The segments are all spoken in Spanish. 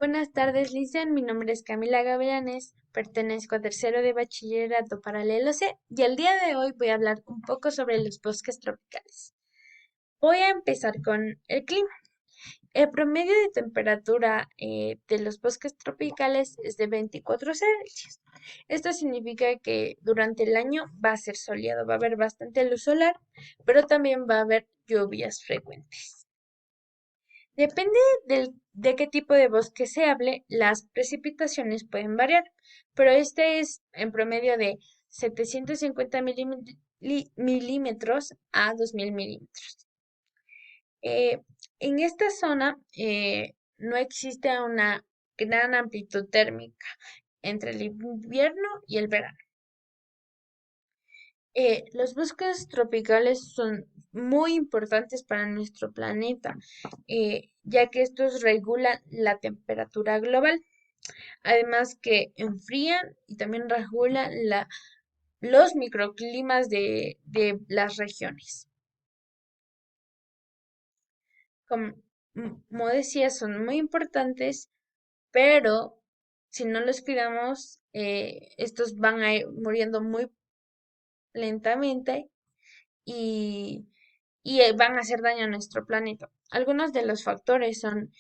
Buenas tardes, Licen. Mi nombre es Camila Gavilanes, pertenezco a tercero de bachillerato paralelo C y el día de hoy voy a hablar un poco sobre los bosques tropicales. Voy a empezar con el clima. El promedio de temperatura de los bosques tropicales es de 24 Celsius. Esto significa que durante el año va a ser soleado, va a haber bastante luz solar, pero también va a haber lluvias frecuentes. Depende de qué tipo de bosque se hable, las precipitaciones pueden variar, pero este es en promedio de 750 milímetros a 2000 milímetros. Eh, en esta zona no existe una gran amplitud térmica entre el invierno y el verano. Los bosques tropicales son muy importantes para nuestro planeta, ya que estos regulan la temperatura global, además que enfrían y también regulan los microclimas de las regiones. Como, como decía, son muy importantes, pero si no los cuidamos, estos van a ir muriendo muy lentamente y van a hacer daño a nuestro planeta. Algunos de los factores son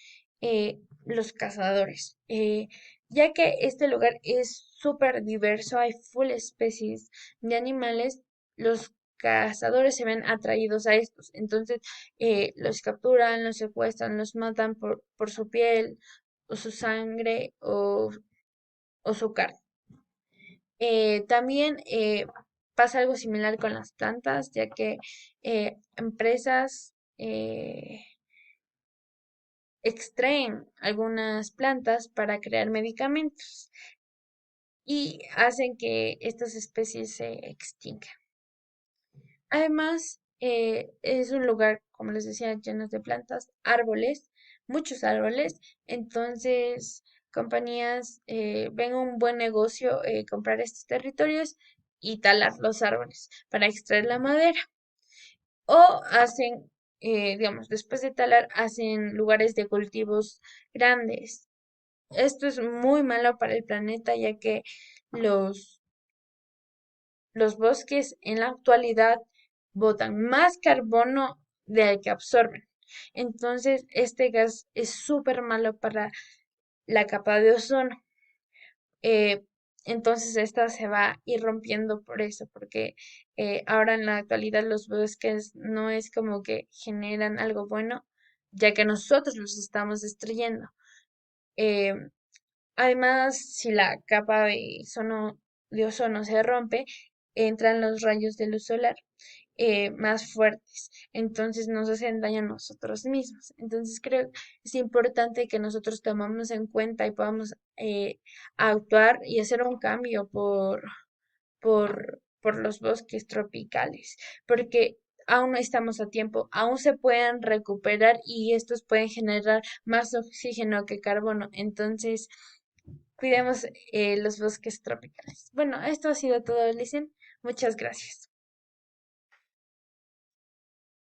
los cazadores, ya que este lugar es súper diverso, hay full especies de animales, los cazadores se ven atraídos a estos, entonces los capturan, los secuestran, los matan por su piel o su sangre o su carne. También pasa algo similar con las plantas, ya que empresas extraen algunas plantas para crear medicamentos y hacen que estas especies se extingan. Además, es un lugar, como les decía, lleno de plantas, árboles, muchos árboles. Entonces, compañías ven un buen negocio comprar estos territorios y talar los árboles para extraer la madera. O hacen, digamos, después de talar, hacen lugares de cultivos grandes. Esto es muy malo para el planeta, ya que los los bosques en la actualidad botan más carbono del que absorben. Entonces, este gas es súper malo para la capa de ozono. Eh, entonces, esta se va a ir rompiendo por eso, porque ahora en la actualidad los bosques no es como que generan algo bueno, ya que nosotros los estamos destruyendo. Eh, Además, si la capa de ozono se rompe, entran los rayos de luz solar más fuertes, entonces nos hacen daño a nosotros mismos. Entonces creo que es importante que nosotros tomamos en cuenta y podamos actuar y hacer un cambio por los bosques tropicales, porque aún no estamos a tiempo, aún se pueden recuperar y estos pueden generar más oxígeno que carbono. Entonces, cuidemos los bosques tropicales. Bueno, esto ha sido todo, Licen. Muchas gracias.